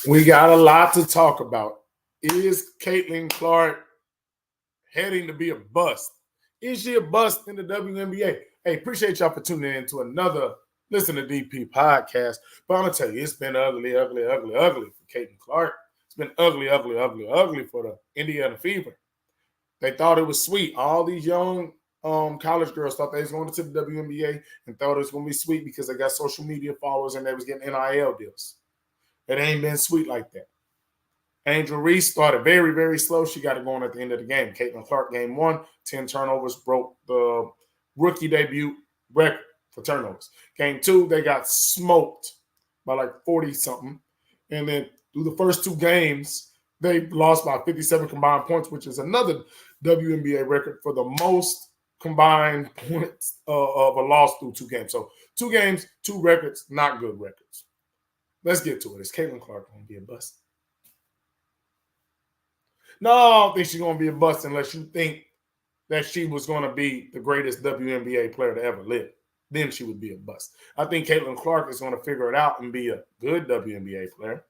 We got a lot to talk about. Is Caitlin Clark heading to be a bust? Is she a bust in the WNBA? Hey, appreciate y'all for tuning in to another Listen to DP podcast. But I'm going to tell you, it's been ugly, ugly, ugly, ugly for Caitlin Clark. It's been ugly, ugly, ugly, ugly for the Indiana Fever. They thought it was sweet. All these young college girls thought they was going to the WNBA and thought it was going to be sweet because they got social media followers and they was getting NIL deals. It ain't been sweet like that. Angel Reese started very, very slow. She got it going at the end of the game. Caitlin Clark, game one, 10 turnovers, broke the rookie debut record for turnovers. Game two, they got smoked by like 40-something. And then through the first two games, they lost by 57 combined points, which is another WNBA record for the most combined points of a loss through two games. So 2 games, 2 records, not good records. Let's get to it. Is Caitlin Clark going to be a bust? No, I don't think she's going to be a bust unless you think that she was going to be the greatest WNBA player to ever live. Then she would be a bust. I think Caitlin Clark is going to figure it out and be a good WNBA player.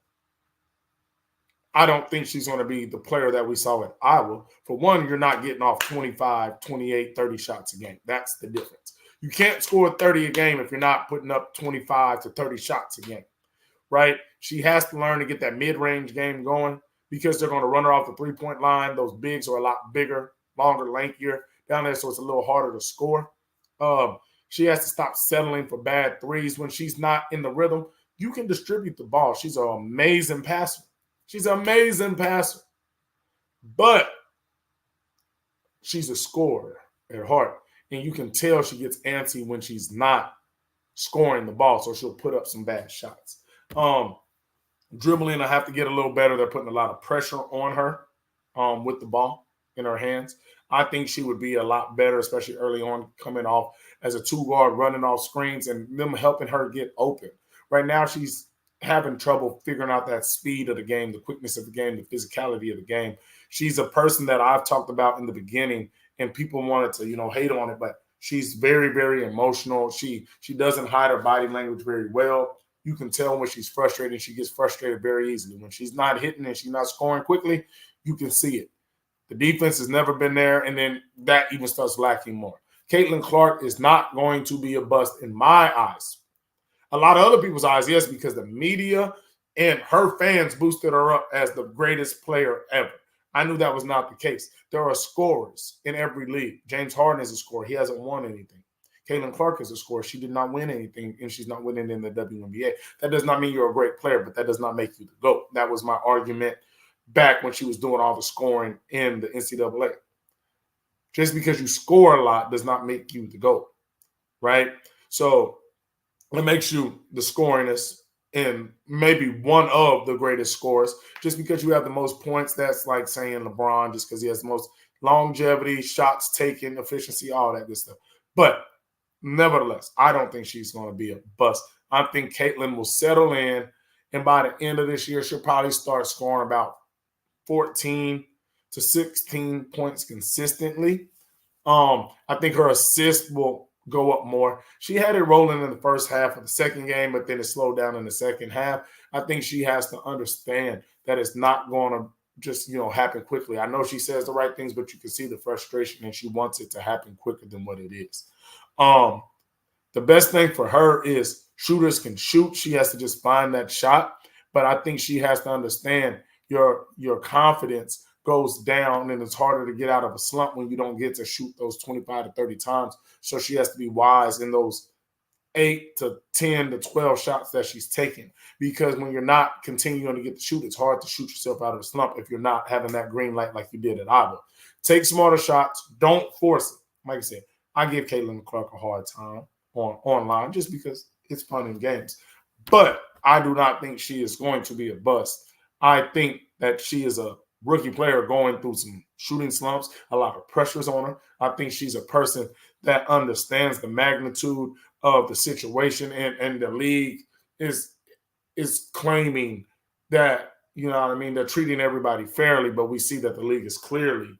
I don't think she's going to be the player that we saw at Iowa. For one, you're not getting off 25, 28, 30 shots a game. That's the difference. You can't score 30 a game if you're not putting up 25 to 30 shots a game, right? She has to learn to get that mid-range game going because they're going to run her off the three-point line. Those bigs are a lot bigger, longer, lankier down there, so it's a little harder to score. She has to stop settling for bad threes when she's not in the rhythm. You can distribute the ball. She's an amazing passer. She's an amazing passer. But she's a scorer at heart. And you can tell she gets antsy when she's not scoring the ball, so she'll put up some bad shots. Dribbling, I have to get a little better. They're putting a lot of pressure on her with the ball in her hands. I think she would be a lot better, especially early on, coming off as a 2-guard, running off screens, and them helping her get open. Right now, she's having trouble figuring out that speed of the game, the quickness of the game, the physicality of the game. She's a person that I've talked about in the beginning, and people wanted to, hate on it, but she's very, very emotional. She doesn't hide her body language very well. You can tell when she's frustrated. She gets frustrated very easily. When she's not hitting and she's not scoring quickly, you can see it. The defense has never been there, and then that even starts lacking more. Caitlin Clark is not going to be a bust in my eyes. A lot of other people's eyes, yes, because the media and her fans boosted her up as the greatest player ever. I knew that was not the case. There are scorers in every league. James Harden is a scorer. He hasn't won anything. Caitlin Clark is a scorer. She did not win anything, and she's not winning in the WNBA. That does not mean you're a great player, but that does not make you the GOAT. That was my argument back when she was doing all the scoring in the NCAA. Just because you score a lot does not make you the GOAT, right? So it makes you the scoringest and maybe one of the greatest scorers. Just because you have the most points, that's like saying LeBron just because he has the most longevity, shots taken, efficiency, all that good stuff. But nevertheless, I don't think she's going to be a bust. I think Caitlin will settle in, and by the end of this year, she'll probably start scoring about 14 to 16 points consistently. I think her assist will go up more. She had it rolling in the first half of the second game, but then it slowed down in the second half. I think she has to understand that it's not going to just, happen quickly. I know she says the right things, but you can see the frustration, and she wants it to happen quicker than what it is. The best thing for her is shooters can shoot. She has to just find that shot. But I think she has to understand your confidence goes down, and it's harder to get out of a slump when you don't get to shoot those 25 to 30 times. So she has to be wise in those 8 to 10 to 12 shots that she's taking, because when you're not continuing to get the shoot, it's hard to shoot yourself out of the slump if you're not having that green light like you did at Iowa. Take smarter shots. Don't force it. Like I said, I give Caitlin Clark a hard time online just because it's fun in games. But I do not think she is going to be a bust. I think that she is a rookie player going through some shooting slumps, a lot of pressures on her. I think she's a person that understands the magnitude of the situation, and the league is claiming that, they're treating everybody fairly, but we see that the league is clearly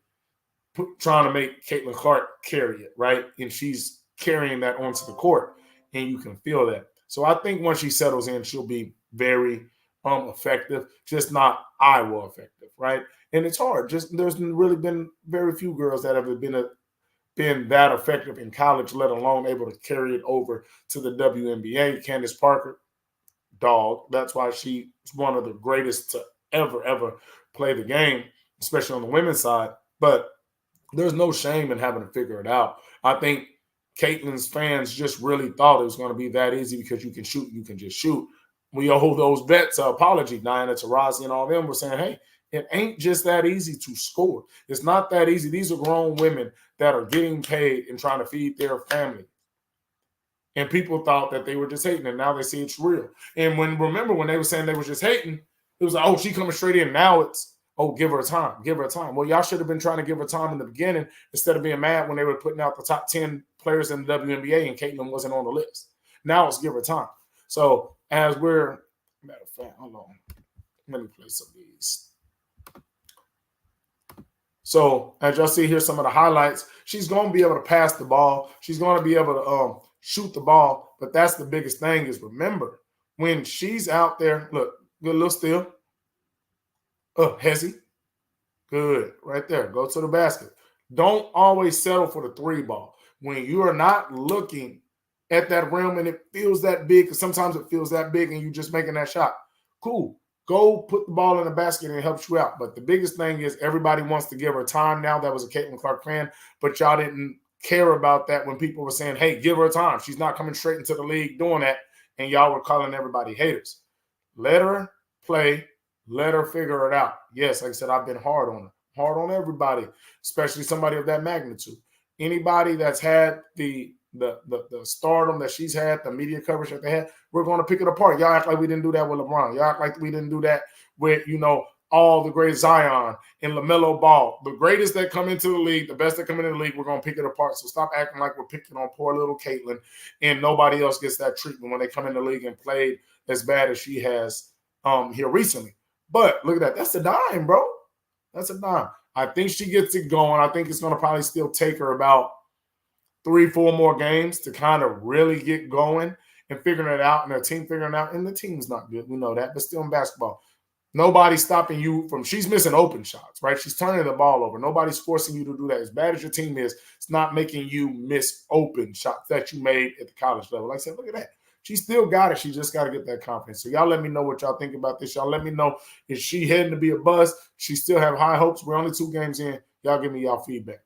trying to make Caitlin Clark carry it, right? And she's carrying that onto the court, and you can feel that. So I think once she settles in, she'll be very, effective, just not Iowa effective, right? And it's hard. Just there's really been very few girls that have been that effective in college, let alone able to carry it over to the WNBA. Candace Parker, dog. That's why she's one of the greatest to ever play the game, especially on the women's side. But there's no shame in having to figure it out. I think Caitlin's fans just really thought it was going to be that easy because you can shoot, you can just shoot. We owe those vets an apology. Diana Taurasi and all them were saying, hey, it ain't just that easy to score. It's not that easy. These are grown women that are getting paid and trying to feed their family. And people thought that they were just hating, and now they see it's real. And remember when they were saying they were just hating, it was like, oh, she coming straight in. Now it's, oh, give her time, give her time. Well, y'all should have been trying to give her time in the beginning instead of being mad when they were putting out the top 10 players in the WNBA and Caitlin wasn't on the list. Now it's give her time. So as we're, matter of fact, hold on. Let me play some of these. So as y'all see here, some of the highlights, she's going to be able to pass the ball. She's going to be able to shoot the ball. But that's the biggest thing is remember, when she's out there, look, good little steal. Hezzy. Good. Right there. Go to the basket. Don't always settle for the three ball. When you are not looking at that rim and it feels that big, because sometimes it feels that big and you're just making that shot. Cool. Go put the ball in the basket and it helps you out. But the biggest thing is everybody wants to give her time now. That was a Caitlin Clark fan, but y'all didn't care about that when people were saying, hey, give her time. She's not coming straight into the league doing that. And y'all were calling everybody haters. Let her play. Let her figure it out. Yes, like I said, I've been hard on her. Hard on everybody, especially somebody of that magnitude. Anybody that's had the stardom that she's had, the media coverage that they had, we're going to pick it apart. Y'all act like we didn't do that with LeBron. Y'all act like we didn't do that with, all the great Zion and LaMelo Ball. The greatest that come into the league, the best that come into the league, we're going to pick it apart. So stop acting like we're picking on poor little Caitlin and nobody else gets that treatment when they come in the league and played as bad as she has here recently. But look at that. That's a dime, bro. That's a dime. I think she gets it going. I think it's going to probably still take her about 3-4 more games to kind of really get going and figuring it out, and her team figuring it out. And the team's not good. We know that. But still in basketball, nobody's stopping you from – she's missing open shots, right? She's turning the ball over. Nobody's forcing you to do that. As bad as your team is, it's not making you miss open shots that you made at the college level. Like I said, look at that. She still got it. She just got to get that confidence. So y'all let me know what y'all think about this. Y'all let me know, is she heading to be a bust? She still have high hopes. We're only 2 games in. Y'all give me y'all feedback.